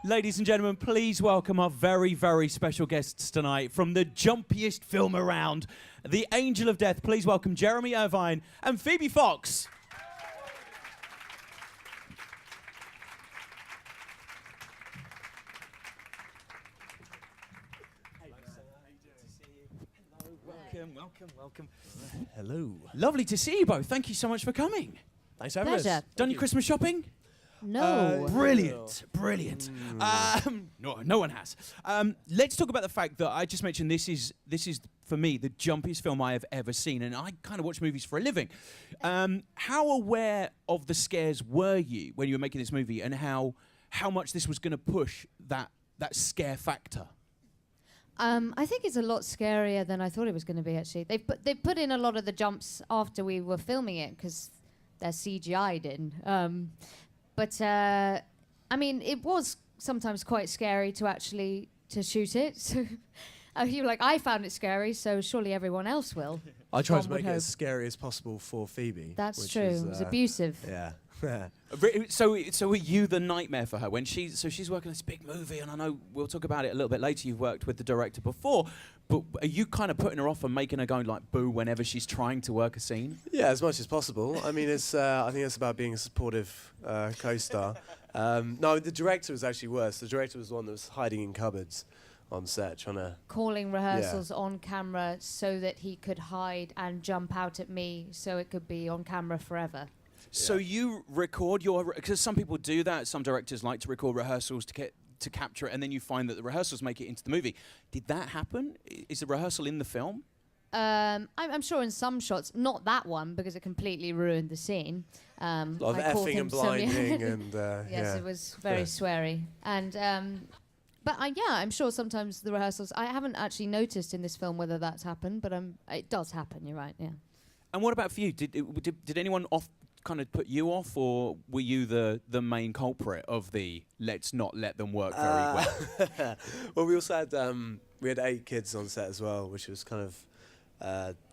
Ladies and gentlemen, please welcome our very, very special guests tonight from the jumpiest film around, The Angel of Death. Please welcome Jeremy Irvine and Phoebe Fox. Welcome. Hello. Lovely to see you both. Thank you so much for coming. Thanks for having Pleasure. us. Done your Christmas shopping? No. Brilliant. No one has. Let's talk about the fact that I just mentioned this is for me the jumpiest film I have ever seen, and I kind of watch movies for a living. How aware of the scares were you when you were making this movie, and how much this was going to push that scare factor? I think it's a lot scarier than I thought it was going to be, actually. They put in a lot of the jumps after we were filming it because they're CGI'd in. But I mean, it was sometimes quite scary to shoot it. So I found it scary, so surely everyone else will. I tried One to would make it hope. as scary as possible for Phoebe. That's which true. is, It was abusive. Yeah. So were you the nightmare for her when she's working on this big movie? And I know we'll talk about it a little bit later. You've worked with the director before, but are you kind of putting her off and making her go like boo whenever she's trying to work a scene? Yeah, as much as possible. I mean, it's. I think it's about being a supportive co-star. No, the director was actually worse. The director was the one that was hiding in cupboards on set, trying to. Calling rehearsals on camera so that he could hide and jump out at me so it could be on camera forever. So you record because some people do that. Some directors like to record rehearsals to capture it, and then you find that the rehearsals make it into the movie. Did that happen? Is the rehearsal in the film? I'm sure in some shots, not that one because it completely ruined the scene. A lot of I called effing him and blinding so and. yes, yeah. it was very sweary. And but I'm sure sometimes the rehearsals. I haven't actually noticed in this film whether that's happened, but it does happen. You're right. Yeah. And what about for you? Did anyone kind of put you off, or were you the main culprit of the let's not let them work very well? Well, we also had we had 8 kids on set as well, which was kind of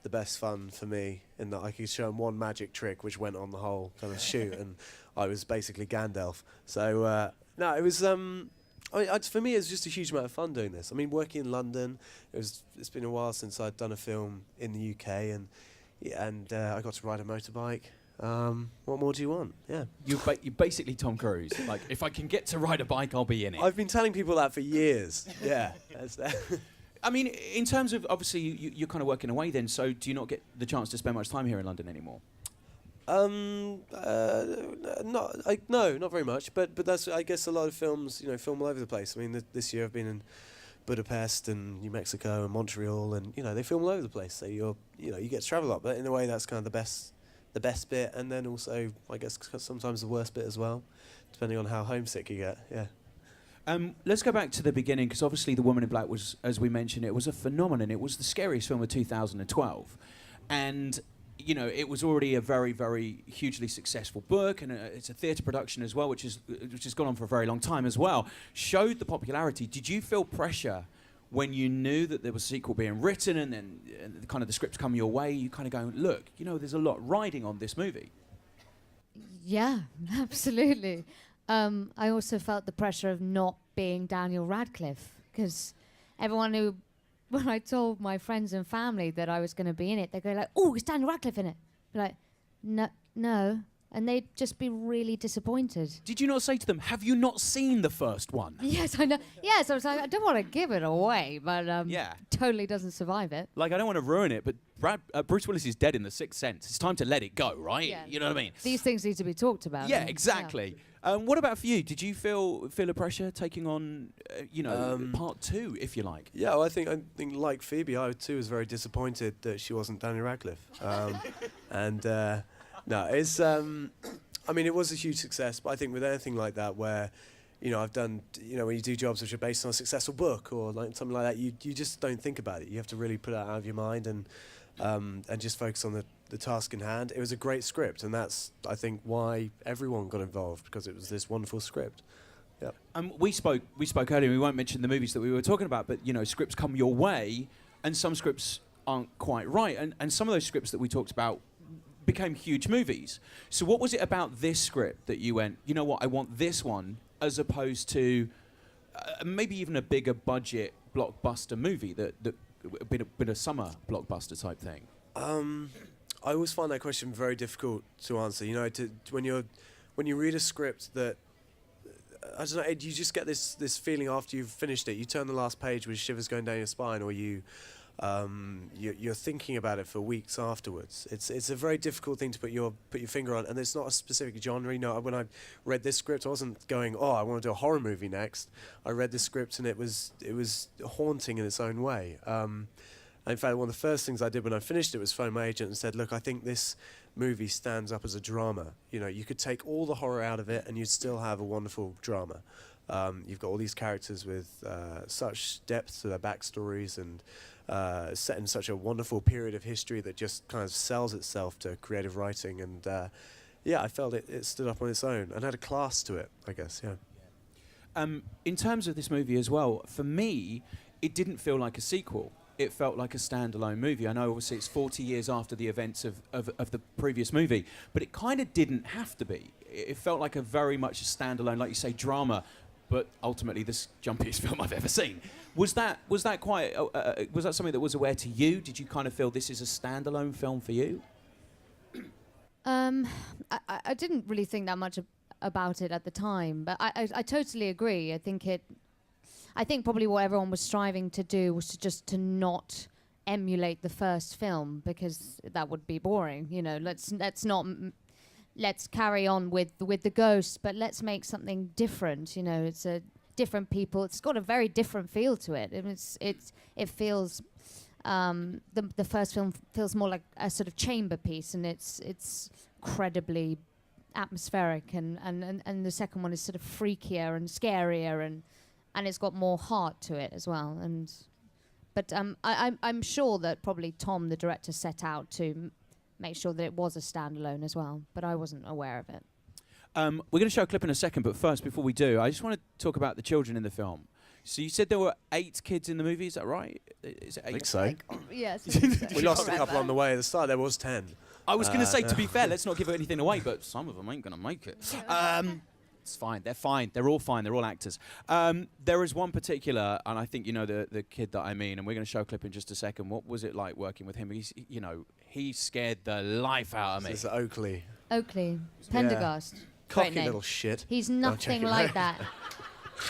the best fun for me in that I could show them one magic trick which went on the whole kind of shoot, and I was basically Gandalf. So no, it was. For me, it was just a huge amount of fun doing this. I mean, working in London, it's been a while since I'd done a film in the UK, and I got to ride a motorbike. What more do you want? Yeah. You're basically Tom Cruise. Like, if I can get to ride a bike, I'll be in it. I've been telling people that for years. Yeah. I mean, in terms of, obviously, you're kind of working away then, so do you not get the chance to spend much time here in London anymore? Not very much. But that's, I guess, a lot of films, film all over the place. I mean, this year I've been in Budapest and New Mexico and Montreal, and, they film all over the place. So you get to travel a lot, but in a way that's kind of the best bit, and then also, I guess, sometimes the worst bit as well, depending on how homesick you get. Yeah. Let's go back to the beginning, because obviously The Woman in Black was, as we mentioned, it was a phenomenon. It was the scariest film of 2012. And, it was already a very, very hugely successful book, and it's a theatre production as well, which has gone on for a very long time as well. Showed the popularity. Did you feel pressure when you knew that there was a sequel being written and then kind of the scripts come your way? You kind of go, look, there's a lot riding on this movie. Yeah, absolutely. I also felt the pressure of not being Daniel Radcliffe, because when I told my friends and family that I was going to be in it, they'd go like, "Oh, is Daniel Radcliffe in it?" Be like, no. And they'd just be really disappointed. Did you not say to them, have you not seen the first one? Yes, I know. Yes, I was like, I don't want to give it away, but Yeah. totally doesn't survive it. Like, I don't want to ruin it, but Bruce Willis is dead in The Sixth Sense. It's time to let it go, right? Yeah. You know what I mean? These things need to be talked about. Yeah, exactly. What about for you? Did you feel a pressure taking on, part 2, if you like? Yeah, well, I think like Phoebe, I too was very disappointed that she wasn't Daniel Radcliffe. No, it's. I mean, it was a huge success, but I think with anything like that, where, I've done, when you do jobs which are based on a successful book or like something like that, you just don't think about it. You have to really put it out of your mind and just focus on the task in hand. It was a great script, and that's, I think, why everyone got involved, because it was this wonderful script. Yeah. We spoke earlier. We won't mention the movies that we were talking about, but scripts come your way, and some scripts aren't quite right, and some of those scripts that we talked about became huge movies. So what was it about this script that you went, you know what, I want this one, as opposed to maybe even a bigger budget blockbuster movie that been a summer blockbuster type thing? I always find that question very difficult to answer. You know, when you read a script that I don't know, you just get this feeling after you've finished it. You turn the last page with shivers going down your spine, or you're thinking about it for weeks afterwards. It's a very difficult thing to put your finger on, and it's not a specific genre. You know, when I read this script, I wasn't going, "Oh, I want to do a horror movie next." I read this script, and it was haunting in its own way. In fact, one of the first things I did when I finished it was phone my agent and said, "Look, I think this movie stands up as a drama. You know, you could take all the horror out of it, and you'd still have a wonderful drama. You've got all these characters with such depth to their backstories, and set in such a wonderful period of history that just kind of sells itself to creative writing." And I felt it stood up on its own and had a class to it, I guess. Yeah. In terms of this movie as well, for me, it didn't feel like a sequel. It felt like a standalone movie. I know obviously it's 40 years after the events of the previous movie, but it kind of didn't have to be. It felt like a very much a standalone, like you say, drama, but ultimately the jumpiest film I've ever seen. Was that quite? Was that something that was aware to you? Did you kind of feel this is a standalone film for you? I didn't really think that much about it at the time, but I totally agree. I think probably what everyone was striving to do was to not emulate the first film, because that would be boring. You know, let's carry on with the ghost, but let's make something different. You know, it's a different people. It's got a very different feel to it. It feels the first film feels more like a sort of chamber piece, and it's incredibly atmospheric, and the second one is sort of freakier and scarier, and it's got more heart to it as well. But I'm sure that probably Tom, the director, set out to make sure that it was a standalone as well, but I wasn't aware of it. We're going to show a clip in a second, but first, before we do, I just want to talk about the children in the film. So you said there were 8 kids in the movie, is that right? Is it 8? I think so. Yes. We lost a couple on the way. At the start, there was 10. I was going to say, to be fair, let's not give anything away, but some of them ain't going to make it. It's fine. They're fine. They're all fine. They're all actors. There is one particular, and I think you know the kid that I mean, and we're going to show a clip in just a second. What was it like working with him? He scared the life out of me. This is Oakley. Pendergast. Cocky Great name. Little shit. He's nothing like that.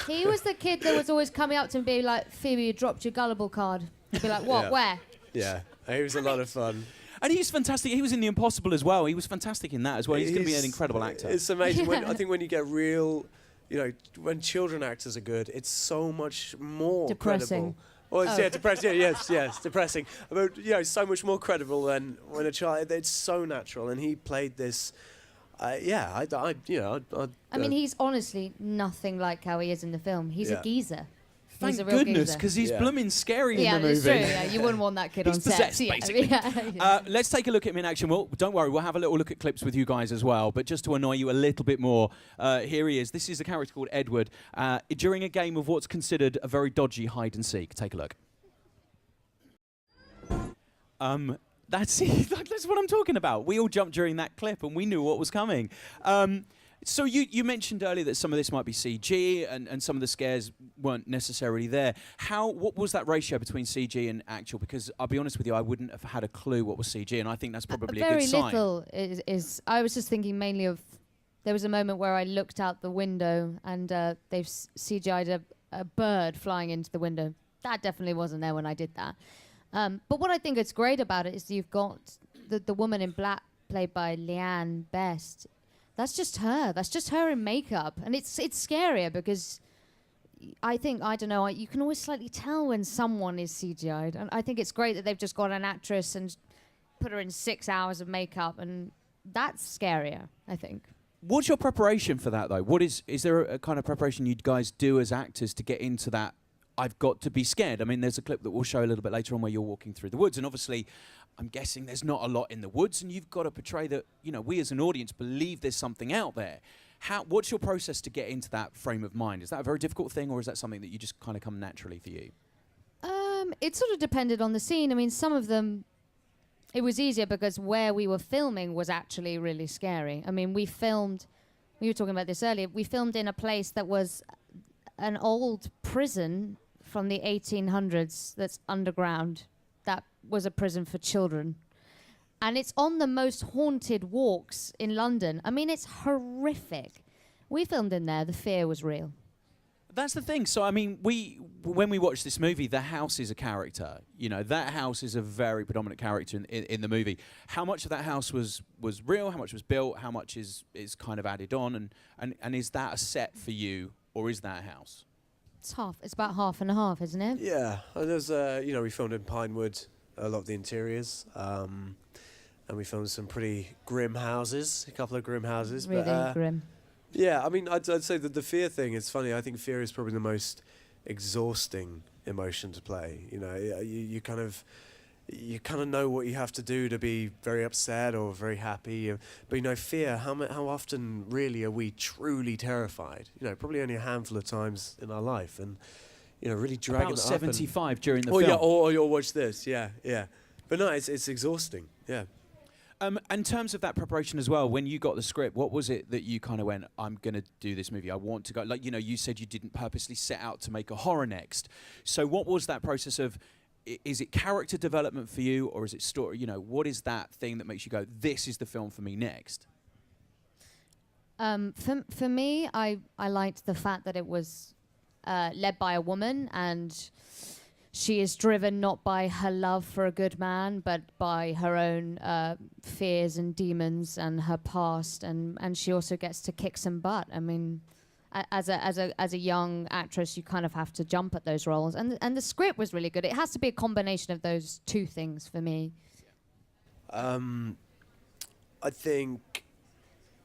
He was the kid that was always coming up to me and be like, "Phoebe, you dropped your gullible card." I'd be like, "What? Yeah. Where?" Yeah, he was a lot of fun. And he's fantastic. He was in The Impossible as well. He was fantastic in that as well. He's going to be an incredible actor. It's amazing. I think when you get real, when children actors are good, it's so much more Depressing. credible. Well, yeah, depressing. Yes, depressing. But so much more credible than when a child. It's so natural, and he played this. I mean, he's honestly nothing like how he is in the film. He's a geezer. Thank he's a real goodness, geezer. because he's blooming scary in the movie. Yeah, it's true. Yeah, you wouldn't want that kid He's on set. possessed, basically. Let's take a look at him in action. Well, don't worry, we'll have a little look at clips with you guys as well. But just to annoy you a little bit more, here he is. This is a character called Edward. During a game of what's considered a very dodgy hide and seek. Take a look. That's what I'm talking about. We all jumped during that clip, and we knew what was coming. So you mentioned earlier that some of this might be CG, and some of the scares weren't necessarily there. What was that ratio between CG and actual? Because I'll be honest with you, I wouldn't have had a clue what was CG, and I think that's probably a good sign. Very little is. I was just thinking mainly of. There was a moment where I looked out the window, and they've CGI'd a bird flying into the window. That definitely wasn't there when I did that. But what I think is great about it is you've got the woman in black played by Leanne Best. That's just her. That's just her in makeup. And it's scarier because I don't know, you can always slightly tell when someone is CGI'd. And I think it's great that they've just got an actress and put her in 6 hours of makeup. And that's scarier, I think. What's your preparation for that, though? Is there a kind of preparation you guys do as actors to get into that, I've got to be scared? I mean, there's a clip that we'll show a little bit later on where you're walking through the woods, and obviously I'm guessing there's not a lot in the woods, and you've got to portray that, we as an audience believe there's something out there. What's your process to get into that frame of mind? Is that a very difficult thing, or is that something that you just kind of come naturally for you? It sort of depended on the scene. I mean, some of them, it was easier because where we were filming was actually really scary. I mean, we were talking about this earlier, we filmed in a place that was an old prison from the 1800s that's underground. That was a prison for children. And it's on the most haunted walks in London. I mean, it's horrific. We filmed in there. The fear was real. That's the thing. So, I mean, when we watch this movie, the house is a character. You know, that house is a very predominant character in the movie. How much of that house was real? How much was built? How much is kind of added on? And is that a set for you, or is that a house? It's half. It's about half and a half, isn't it? Yeah, there's we filmed in Pinewood, a lot of the interiors, and we filmed some pretty grim houses, a couple of grim houses. Really but, grim. Yeah, I mean, I'd say that the fear thing, it's funny. I think fear is probably the most exhausting emotion to play. You know, you kind of know what you have to do to be very upset or very happy. But, you know, fear, how often really are we truly terrified? You know, probably only a handful of times in our life. And, you know, really dragging About it up. 75 during the Oh, film. yeah, or you'll watch this. Yeah, yeah. But no, it's exhausting. Yeah. In terms of that preparation as well, when you got the script, what was it that you kind of went, I'm going to do this movie, I want to go, like, you know, you said you didn't purposely set out to make a horror next. So what was that process of, is it character development for you, or is it story, you know, what is that thing that makes you go, this is the film for me next? For me, I liked the fact that it was led by a woman, and she is driven not by her love for a good man, but by her own fears and demons and her past, and she also gets to kick some butt. I mean, as a young actress, you kind of have to jump at those roles, and the script was really good. It has to be a combination of those two things for me. I think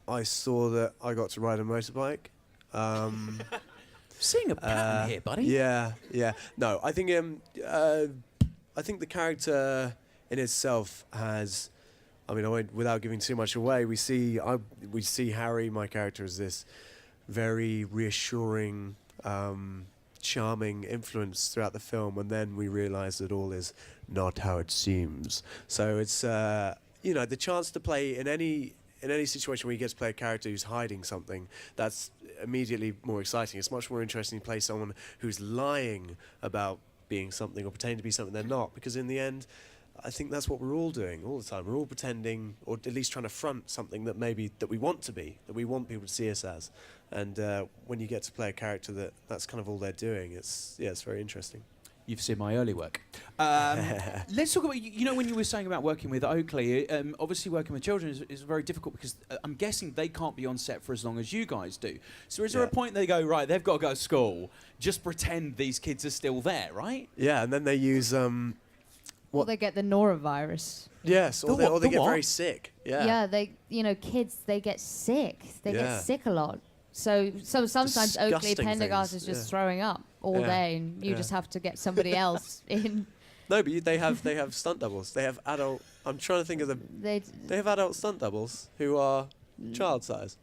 I saw that I got to ride a motorbike. Seeing a pattern here, buddy. Yeah. No, I think the character in itself has. I mean, without giving too much away, we see Harry, my character, as this very reassuring, charming influence throughout the film, and then we realise that all is not how it seems. So it's the chance to play in any situation where you get to play a character who's hiding something, that's immediately more exciting. It's much more interesting to play someone who's lying about being something or pretending to be something they're not, because in the end, I think that's what we're all doing all the time. We're all pretending, or at least trying to front something that we want to be, that we want people to see us as. And when you get to play a character that's kind of all they're doing, it's very interesting. You've seen my early work. Let's talk about, you know, when you were saying about working with Oakley, obviously working with children is very difficult, because I'm guessing they can't be on set for as long as you guys do. So is there a point they go, right, they've got to go to school, just pretend these kids are still there, right? Yeah, and then they use... Or they get the norovirus. Yes, or they get very sick. Yeah, kids, they get sick. They get sick a lot. So sometimes Oakley Disgusting Pendergast things, is just throwing up all day, and you just have to get somebody else in. No, but they have stunt doubles. They have adult. I'm trying to think of them. They have adult stunt doubles who are child size.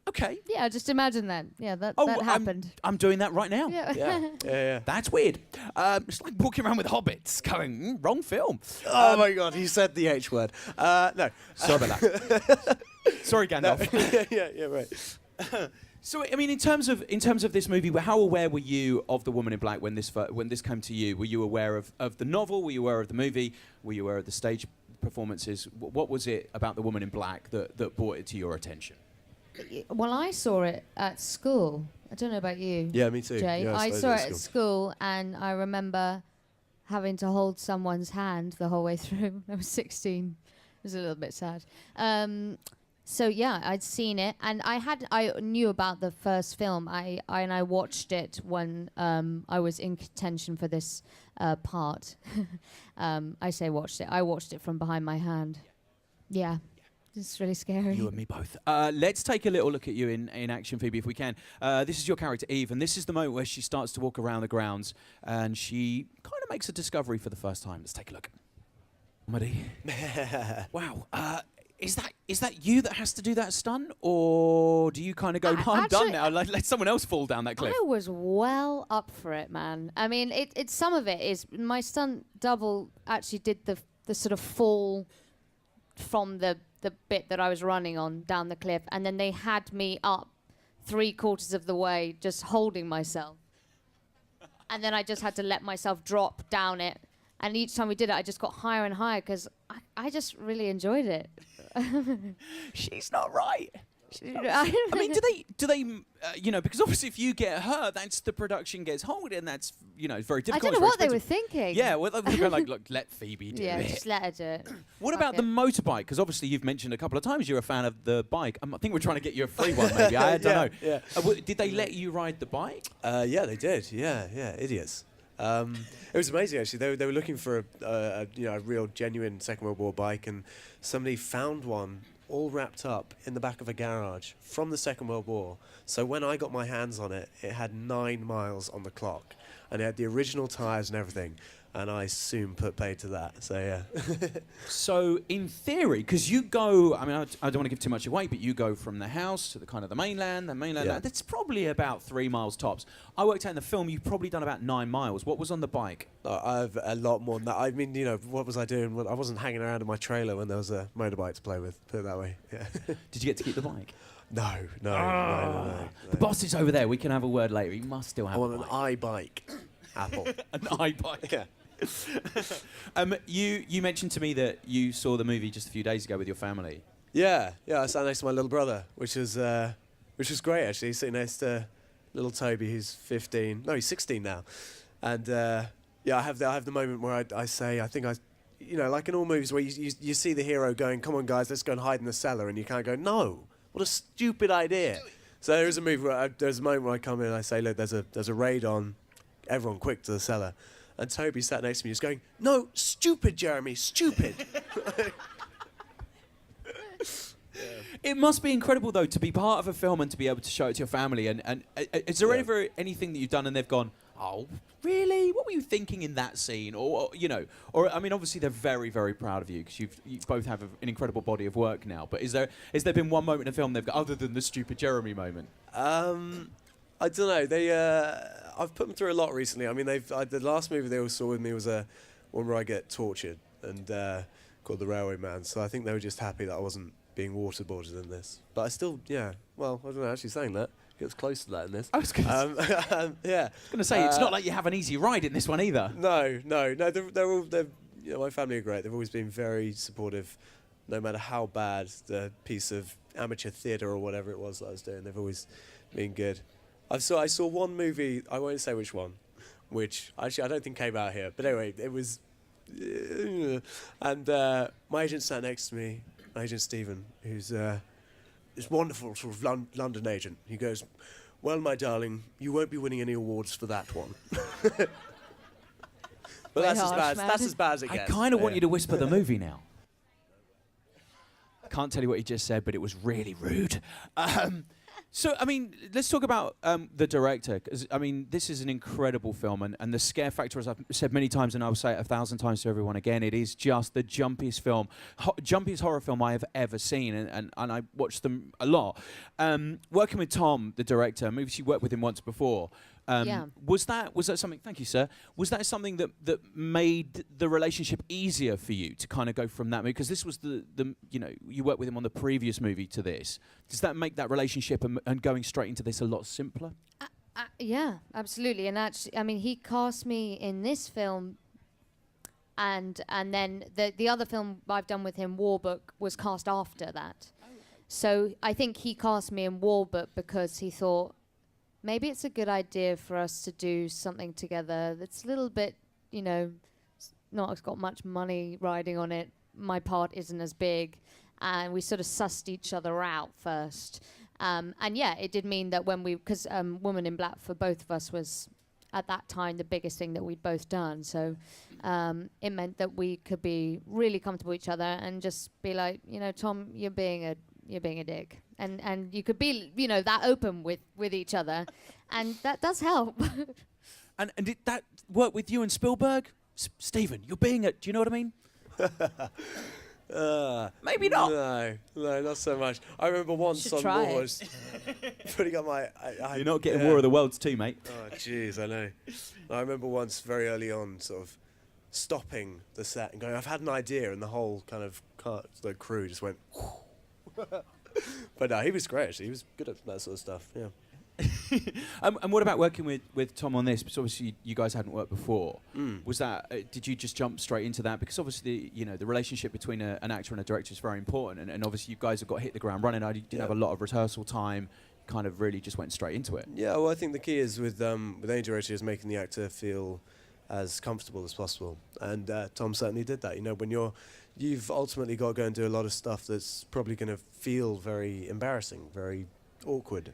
Okay. Yeah, just imagine that. Yeah, that happened. I'm doing that right now. Yeah. That's weird. It's like walking around with hobbits going, wrong film. Oh my God, he said the H word. No. Sorry about that. Sorry, Gandalf. Yeah, right. So, I mean, in terms of this movie, how aware were you of The Woman in Black when this came to you? Were you aware of the novel? Were you aware of the movie? Were you aware of the stage performances? What was it about The Woman in Black that brought it to your attention? Well, I saw it at school. I don't know about you. Yeah, me too. Jay. Yeah, I saw it at school, and I remember having to hold someone's hand the whole way through. I was 16. It was a little bit sad. So yeah, I'd seen it, and I knew about the first film. I watched it when I was in contention for this part. I say watched it. I watched it from behind my hand. Yeah. It's really scary. You and me both. Let's take a little look at you in action, Phoebe, if we can. This is your character, Eve, and this is the moment where she starts to walk around the grounds, and she kind of makes a discovery for the first time. Let's take a look. Comedy. Wow. Is that you that has to do that stunt, or do you kind of go, no, I'm done now, let someone else fall down that cliff? I was well up for it, man. I mean, it's some of it is my stunt double actually did the sort of fall from the bit that I was running on down the cliff, and then they had me up 3/4 of the way just holding myself. and then I just had to let myself drop down it. And each time we did it, I just got higher and higher because I just really enjoyed it. She's not right. I I mean, do they, because obviously if you get hurt, that's the production gets hold, and that's, it's very I difficult. don't know it's what very they were expensive. thinking. Yeah, well, they were like, look, let Phoebe do Yeah, it. just let her do it. What Fuck about the it. motorbike? Because obviously you've mentioned a couple of times you're a fan of the bike. I think we're trying to get you a free one, maybe. I don't know. Yeah. Did they let you ride the bike? Yeah, they did. Yeah, idiots. It was amazing actually. They were looking for a real genuine Second World War bike, and somebody found one all wrapped up in the back of a garage from the Second World War. So when I got my hands on it, it had 9 miles on the clock, and it had the original tyres and everything. And I soon put paid to that. So yeah. So in theory, because you go, I don't want to give too much away, but you go from the house to the mainland. Yeah. That's probably about 3 miles tops. I worked out in the film, you've probably done about 9 miles. What was on the bike? I've a lot more than that. I mean, what was I doing? Well, I wasn't hanging around in my trailer when there was a motorbike to play with. Put it that way. Yeah. Did you get to keep the bike? No. The boss is over there. We can have a word later. He must still have I want a an bike. iBike. Apple. An iBike. Yeah. You mentioned to me that you saw the movie just a few days ago with your family. Yeah. I sat next to my little brother, which was great actually. He's sitting next to little Toby, who's 15. No, he's 16 now. And I have the moment where I say, I think like in all movies where you see the hero going, "Come on, guys, let's go and hide in the cellar," and you kind of go, "No, what a stupid idea." So there's a movie where there's a moment where I come in and I say, "Look, there's a raid on. Everyone, quick to the cellar." And Toby sat next to me, just going, "No, stupid, Jeremy, stupid." It must be incredible, though, to be part of a film and to be able to show it to your family. And is there ever anything that you've done and they've gone, "Oh, really? What were you thinking in that scene?" Or obviously they're very, very proud of you because you both have an incredible body of work now. But is there been one moment in a film they've got, other than the stupid Jeremy moment? I don't know. I've put them through a lot recently. I mean, the last movie they all saw with me was one where I get tortured and called The Railway Man. So I think they were just happy that I wasn't being waterboarded in this. But I still, well, I don't know, actually saying that, gets close to that in this. I was going to yeah. say, it's not like you have an easy ride in this one either. No. They're my family are great. They've always been very supportive, no matter how bad the piece of amateur theatre or whatever it was that I was doing. They've always been good. I saw one movie, I won't say which one, which actually I don't think came out here. But anyway, it was... and my agent sat next to me, my agent Stephen, who's this wonderful sort of London agent. He goes, "Well, my darling, you won't be winning any awards for that one." But that's as bad as it I gets. kind of want you to whisper the movie now. I can't tell you what he just said, but it was really rude. So, I mean, let's talk about the director. 'Cause, I mean, this is an incredible film, and the scare factor, as I've said many times, and I will say it 1,000 times to everyone again, it is just the jumpiest film, jumpiest horror film I have ever seen, and I watched them a lot. Working with Tom, the director, maybe you worked with him once before. Yeah. Was that something? Thank you, sir. Was that something that made the relationship easier for you to kind of go from that movie? Because this was the you worked with him on the previous movie to this. Does that make that relationship and going straight into this a lot simpler? Yeah, absolutely. And actually, I mean, he cast me in this film, and then the other film I've done with him, War Book, was cast after that. So I think he cast me in War Book because he thought, maybe it's a good idea for us to do something together that's a little bit, not got much money riding on it. My part isn't as big. And we sort of sussed each other out first. And yeah, it did mean that because Woman in Black for both of us was at that time the biggest thing that we'd both done. So it meant that we could be really comfortable with each other and just be like, Tom, you're being a dick. And you could be, that open with each other. And that does help. And did that work with you and Spielberg? Stephen, you're being do you know what I mean? Maybe not. No, not so much. I remember once on try Wars, putting up my... You're not getting War of the Worlds too, mate. Oh, jeez, I know. I remember once very early on sort of stopping the set and going, I've had an idea, and the whole kind of the crew just went... But no, he was great, actually. He was good at that sort of stuff, yeah. And what about working with Tom on this? Because obviously you guys hadn't worked before. Mm. Was that did you just jump straight into that? Because obviously the relationship between an actor and a director is very important, and obviously you guys have got to hit the ground running. I didn't have a lot of rehearsal time. Kind of really just went straight into it. Yeah, well, I think the key is with any director is making the actor feel as comfortable as possible, and Tom certainly did that. When you've ultimately got to go and do a lot of stuff that's probably going to feel very embarrassing, very awkward.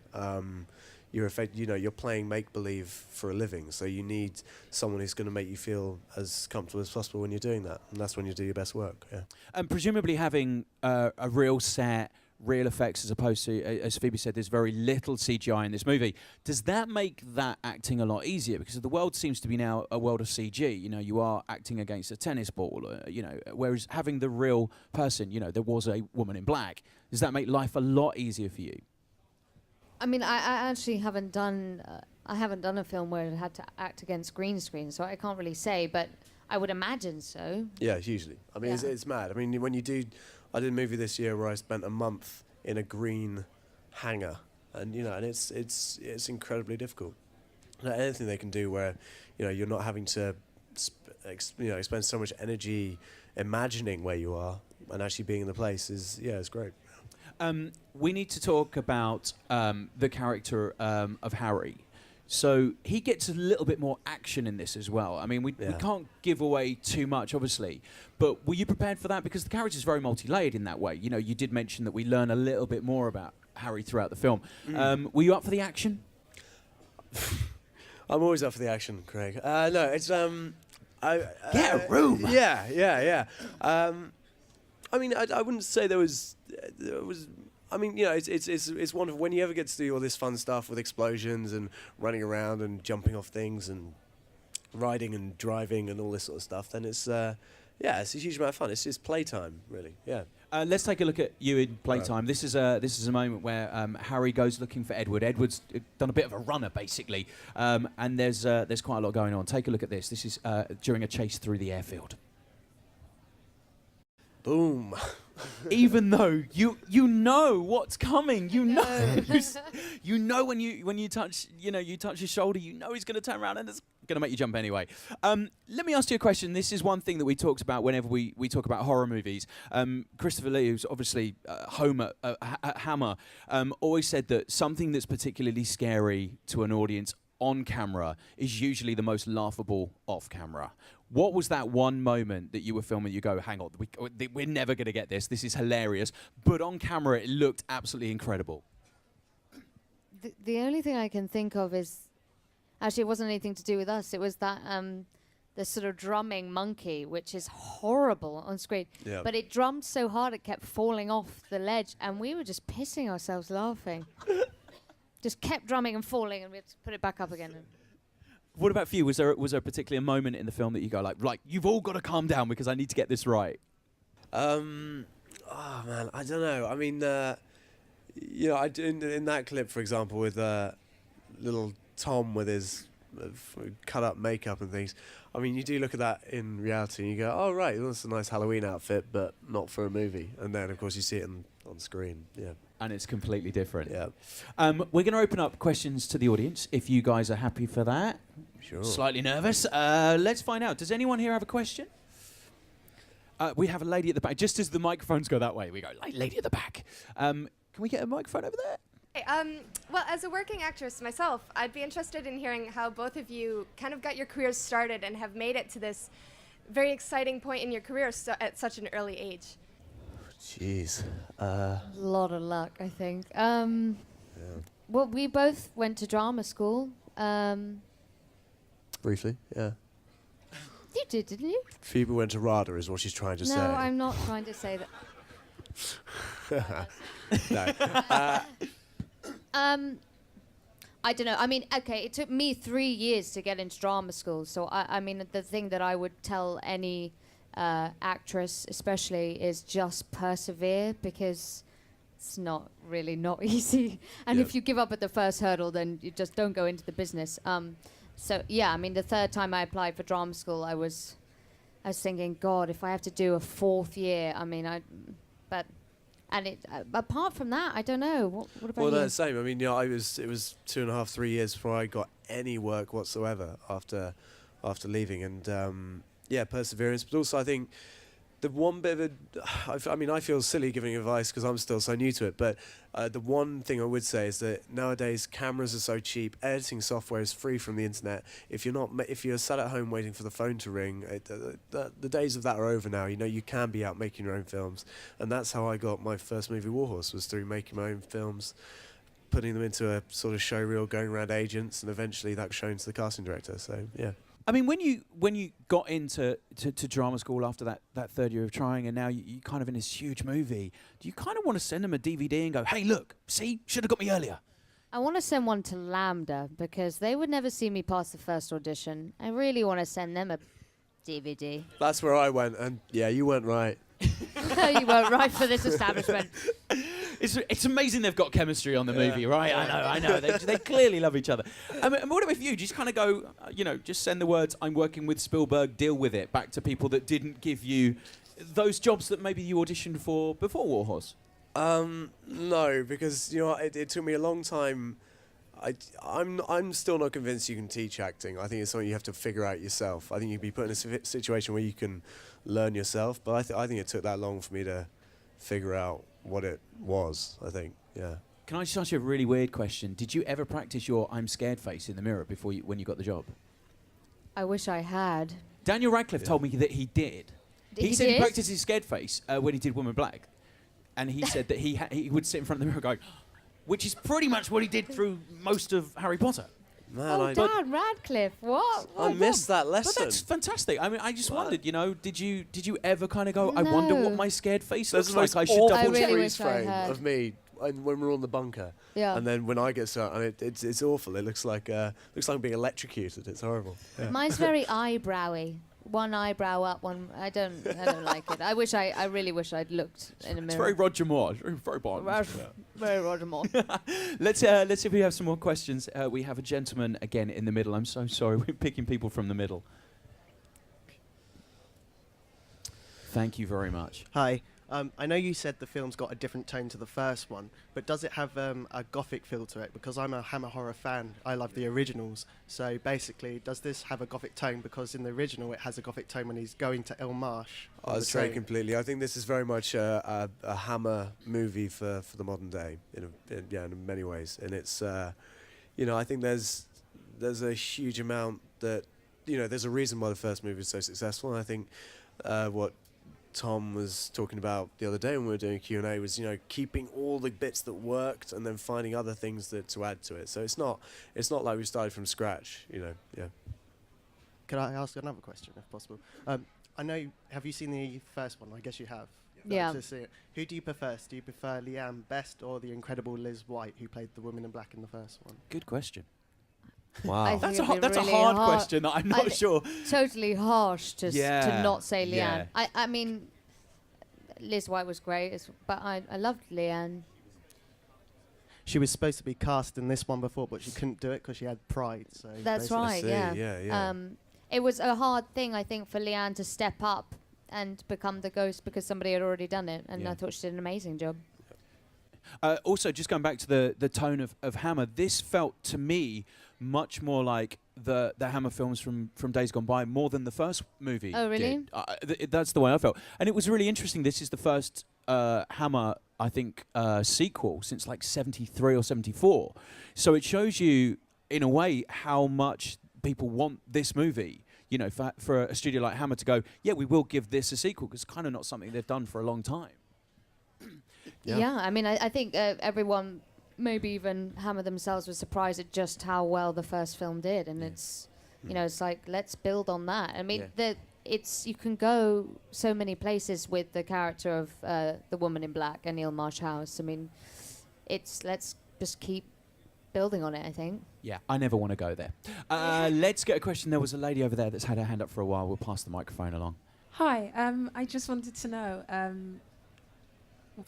You're playing make-believe for a living, so you need someone who's going to make you feel as comfortable as possible when you're doing that, and that's when you do your best work. Yeah. And presumably having a real set, real effects, as opposed to, as Phoebe said, there's very little CGI in this movie. Does that make that acting a lot easier? Because the world seems to be now a world of CG. You are acting against a tennis ball. Whereas having the real person, there was a woman in black. Does that make life a lot easier for you? I mean, I actually haven't done a film where I had to act against green screen, so I can't really say, but I would imagine so. Yeah, hugely. I mean, it's mad. I mean, when you do, I did a movie this year where I spent a month in a green hangar, and and it's incredibly difficult. Anything they can do where, you're not having to, expend so much energy imagining where you are and actually being in the place it's great. We need to talk about the character of Harry. So he gets a little bit more action in this as well. I mean, we can't give away too much, obviously. But were you prepared for that? Because the character is very multi-layered in that way. You did mention that we learn a little bit more about Harry throughout the film. Were you up for the action? I'm always up for the action, Craig. No, it's... Get a room! Yeah. I mean, I wouldn't say there was. I mean, it's wonderful when you ever get to do all this fun stuff with explosions and running around and jumping off things and riding and driving and all this sort of stuff. Then it's it's a huge amount of fun. It's just playtime, really. Yeah. Let's take a look at you in playtime. This is a moment where Harry goes looking for Edward. Edward's done a bit of a runner, basically, and there's quite a lot going on. Take a look at this. This is during a chase through the airfield. Boom. Even though you know what's coming, you know when you touch his shoulder, he's going to turn around and it's going to make you jump anyway. Let me ask you a question. This is one thing that we talked about whenever we talk about horror movies. Christopher Lee, who's obviously Homer at Hammer, always said that something that's particularly scary to an audience on camera is usually the most laughable off camera. What was that one moment that you were filming, you go, hang on, we're never going to get this. This is hilarious. But on camera, it looked absolutely incredible. The only thing I can think of is, actually, it wasn't anything to do with us. It was that the sort of drumming monkey, which is horrible on screen. Yeah. But it drummed so hard it kept falling off the ledge, and we were just pissing ourselves laughing. Just kept drumming and falling, and we had to put it back up again. What about for you? Was there a particular moment in the film that you go like you've all got to calm down because I need to get this right? Oh man, I don't know. I mean, I do in that clip, for example, with little Tom with his cut up makeup and things. I mean, you do look at that in reality and you go, oh right, that's a nice Halloween outfit, but not for a movie. And then of course you see it on screen. Yeah. And it's completely different. Yeah. We're going to open up questions to the audience, if you guys are happy for that. Sure. Slightly nervous. Let's find out. Does anyone here have a question? We have a lady at the back. Just as the microphones go that way, we go, lady at the back. Can we get a microphone over there? Hey, well, as a working actress myself, I'd be interested in hearing how both of you kind of got your careers started and have made it to this very exciting point in your career at such an early age. Jeez. A lot of luck, I think. Well, we both went to drama school. Briefly, yeah. You did, didn't you? Phoebe went to RADA is what she's trying to say. No, I'm not trying to say that. No. I don't know. I mean, okay, it took me 3 years to get into drama school. So, I mean, the thing that I would tell any actress especially is just persevere, because it's not easy. And if you give up at the first hurdle, then you just don't go into the business. So, yeah, I mean, the third time I applied for drama school, I was thinking, God, if I have to do a fourth year, I mean, but And apart from that, I don't know. What about Well, you? no, same. I mean, it was 2.5, 3 years before I got any work whatsoever after leaving, and perseverance. But also, I think the one bit of I feel silly giving advice because I'm still so new to it, but the one thing I would say is that nowadays cameras are so cheap, editing software is free from the internet. If you're sat at home waiting for the phone to ring, the days of that are over now. You can be out making your own films, and that's how I got my first movie, Warhorse, was through making my own films, putting them into a sort of show reel, going around agents, and eventually that was shown to the casting director. So yeah. I mean, when you got into drama school after that third year of trying, and now you're kind of in this huge movie, do you kind of want to send them a DVD and go, hey, look, see, should have got me earlier? I want to send one to Lambda because they would never see me pass the first audition. I really want to send them a DVD. That's where I went, and yeah, you weren't right. You weren't right for this establishment. It's amazing they've got chemistry on the movie, right? I know. They clearly love each other. And what about you? Just kind of go, just send the words, I'm working with Spielberg, deal with it, back to people that didn't give you those jobs that maybe you auditioned for before Warhorse? No, because it took me a long time. I'm still not convinced you can teach acting. I think it's something you have to figure out yourself. I think you'd be put in a situation where you can learn yourself, but I think it took that long for me to figure out what it was. I think, yeah. Can I just ask you a really weird question? Did you ever practice your I'm scared face in the mirror when you got the job? I wish I had. Daniel Radcliffe told me that he did. He said did? he practiced his scared face when he did Woman in Black, and he said that he would sit in front of the mirror going, which is pretty much what he did through most of Harry Potter. Man, Dan Radcliffe, what? I missed that lesson. But that's fantastic. I mean, I just wondered, did you ever kind of go, I wonder what No. my scared face There's looks the like? most I should awful double I check. really freeze wish I frame had. of me when we're on the bunker. Yeah. And then when I get started, it's awful. It looks like I'm being electrocuted. It's horrible. Yeah. Mine's very eyebrowy. One eyebrow up, one. I don't like it. I really wish I'd looked in a mirror. It's very Roger Moore. It's very Bond. Very Roger Moore. Let's see if we have some more questions. We have a gentleman again in the middle. I'm so sorry. We're picking people from the middle. Thank you very much. Hi. I know you said the film's got a different tone to the first one, but does it have a gothic feel to it? Because I'm a Hammer horror fan. I love the originals. So basically, does this have a gothic tone? Because in the original, it has a gothic tone when he's going to El Marsh. on I the say train. completely. I think this is very much a Hammer movie for the modern day in many ways. And it's I think there's a huge amount that there's a reason why the first movie is so successful. And I think what Tom was talking about the other day when we were doing a Q&A was keeping all the bits that worked and then finding other things to add to it. So it's not like we started from scratch. Yeah. Could I ask another question, if possible? I know. Have you seen the first one? I guess you have. Yeah. To see it. Who do you prefer? Do you prefer Leanne Best or the incredible Liz White, who played the woman in black in the first one? Good question. I Wow. think That's it'd be that's a really hard question that I'm not sure. Totally harsh to Yeah, not say yeah. Leanne. I mean, Liz White was great, but I loved Leanne. She was supposed to be cast in this one before, but she couldn't do it because she had pride. So That's basically- right. see, Yeah. yeah. It was a hard thing, I think, for Leanne to step up and become the ghost because somebody had already done it, and Yeah. I thought she did an amazing job. Also, just going back to the tone of Hammer, this felt to me much more like the Hammer films from Days Gone By, more than the first movie. Oh, really? did. That's the way I felt. And it was really interesting. This is the first Hammer, I think, sequel since like 73 or 74. So it shows you, in a way, how much people want this movie. For a studio like Hammer to go, yeah, we will give this a sequel, because it's kind of not something they've done for a long time. Yeah, I mean, I think everyone, maybe even Hammer themselves, was surprised at just how well the first film did, and it's, it's like, let's build on that. I mean, you can go so many places with the character of the woman in black and Neil Marsh House. I mean, let's just keep building on it, I think. Yeah, I never want to go there. Let's get a question. There was a lady over there that's had her hand up for a while. We'll pass the microphone along. Hi, I just wanted to know,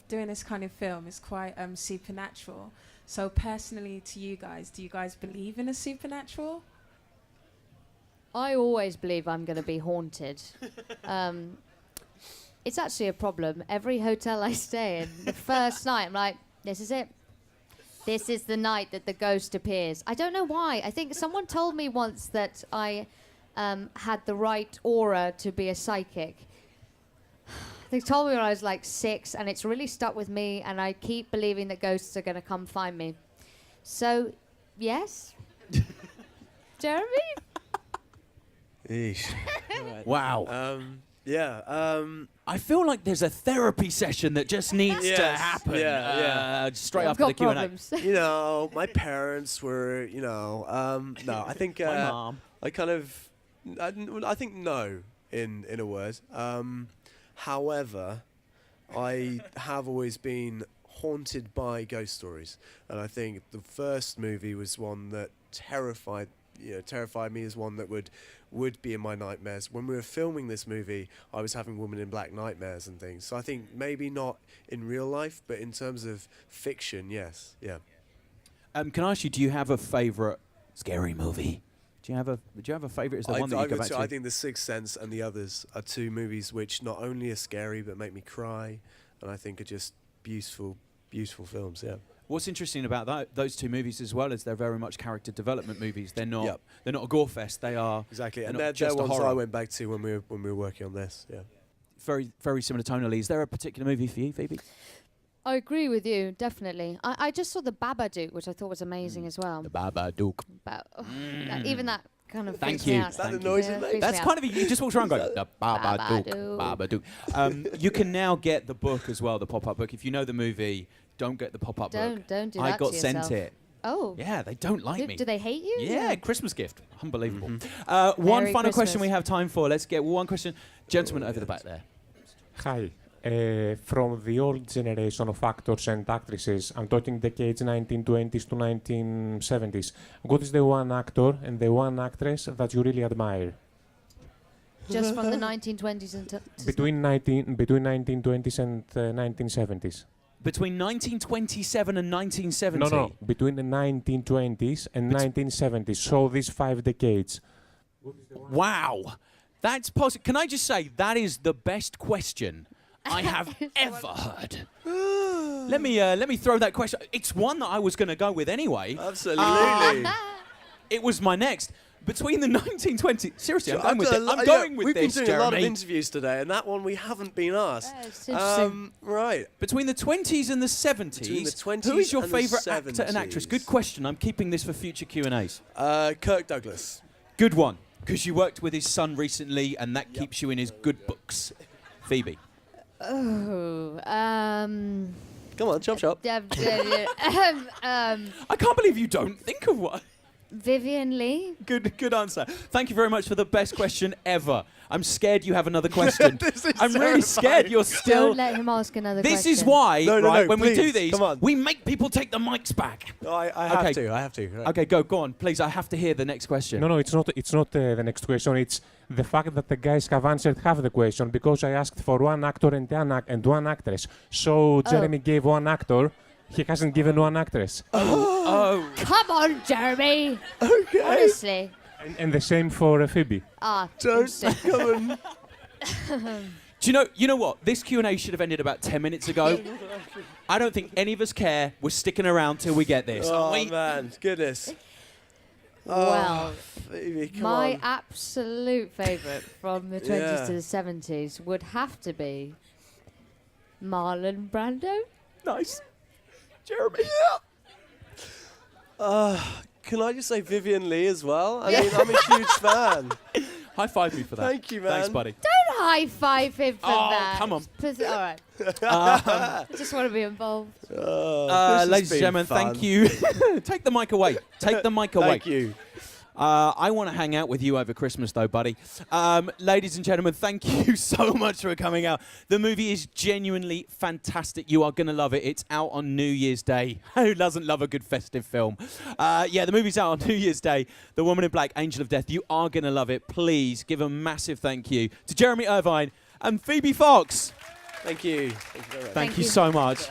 doing this kind of film is quite supernatural. So personally to you guys, do you guys believe in a supernatural? I always believe I'm going to be haunted. it's actually a problem. Every hotel I stay in, the first night, I'm like, this is it. This is the night that the ghost appears. I don't know why. I think someone told me once that I had the right aura to be a psychic. They told me when I was like 6, and it's really stuck with me, and I keep believing that ghosts are going to come find me. So, yes. Jeremy? Eesh. Wow. I I feel like there's a therapy session that just needs to Yes, happen. yeah. Straight I've after the got Q&A. problems. you know, my parents were, no, I think My mom. I kind of, I think no, in a word. However, I have always been haunted by ghost stories, and I think the first movie was one that terrified me as one that would be in my nightmares. When we were filming this movie, I was having Woman in Black nightmares and things. So I think maybe not in real life, but in terms of fiction, yes, yeah. Can I ask you, do you have a favourite scary movie? Do you have a favourite? Is there one that you go back to? I think The Sixth Sense and The Others are two movies which not only are scary but make me cry, and I think are just beautiful, beautiful films. Yeah. What's interesting about those two movies as well is they're very much character development movies. They're not. Yep. They're not a gore fest. They are Exactly, They're and not they're just a ones horror. I went back to when we were working on this. Yeah. very, very similar tonally. Is there a particular movie for you, Phoebe? I agree with you, definitely. I just saw The Babadook, which I thought was amazing as well. The Babadook. But even that kind of Thank freaks me you. out. Is that Thank the noise Yeah, it makes? freaks That's me kind of you just walk around going the Babadook, Babadook. Babadook. You can now get the book as well, the pop-up book. If you know the movie, don't get the pop-up book. Don't do I that got to sent yourself. it. Oh. Yeah, they don't like me. Do they hate you? Yeah, Christmas gift. Unbelievable. Mm-hmm. One Merry final question Christmas. we have time for. Let's get one question. Gentleman over the back there. Hi. From the old generation of actors and actresses, I'm talking decades 1920s to 1970s, what is the one actor and the one actress that you really admire? Just from the 1920s and Between 1920s and 1970s. Between 1927 and 1970. No, between the 1920s and 1970s, so these 5 decades. Wow. That's possible. Can I just say, that is the best question I have ever heard. Let me throw that question. It's one that I was going to go with anyway. Absolutely. It was my next. Between the 1920s. Seriously, I'm We've going with done this, We've been doing a lot of Jeremy. interviews today, and that one we haven't been asked. Yeah, it's interesting. Right. Between the 20s and the 70s, Between the 20s who is your and the favourite actor and actress? 70s. Good question. I'm keeping this for future Q&As. Kirk Douglas. Good one, because you worked with his son recently, and that keeps you in his good books. Phoebe. Oh, Come on, chop chop. I can't believe you don't think of one. Vivian Lee. Good answer. Thank you very much for the best question ever. I'm scared you have another question. This is I'm really scared terrifying. you're still... Don't let him ask another This question. is why, No, right, when we please, do these, come on. we make people take the mics back. No, I have Okay. to. I have to. Right. Okay, go on. Please, I have to hear the next question. No, it's not the next question. It's the fact that the guys have answered half the question because I asked for one actor and one actress. So Jeremy gave one actor. He hasn't given one actress. Oh. Come on, Jeremy. Okay. Honestly. And the same for Phoebe. Don't interesting. come and... Do you know what? This Q&A should have ended about 10 minutes ago. I don't think any of us care. We're sticking around till we get this. Oh, aren't we? man. Goodness. Well, Phoebe, come my on. absolute favourite from the 20s Yeah. to the 70s would have to be Marlon Brando. Nice. Jeremy. Can I just say Vivian Lee as well? I mean, I'm a huge fan. High five me for that. Thank you, man. Thanks, buddy. Don't high five him for Oh, that. come on. All right. I just want to be involved. This has Ladies and been gentlemen, fun. thank you. Take the mic away. Take the mic away. Thank you. I want to hang out with you over Christmas, though, buddy. Ladies and gentlemen, thank you so much for coming out. The movie is genuinely fantastic. You are going to love it. It's out on New Year's Day. Who doesn't love a good festive film? Yeah, the movie's out on New Year's Day. The Woman in Black, Angel of Death. You are going to love it. Please give a massive thank you to Jeremy Irvine and Phoebe Fox. Thank you. Thank you very much. Thank you so much.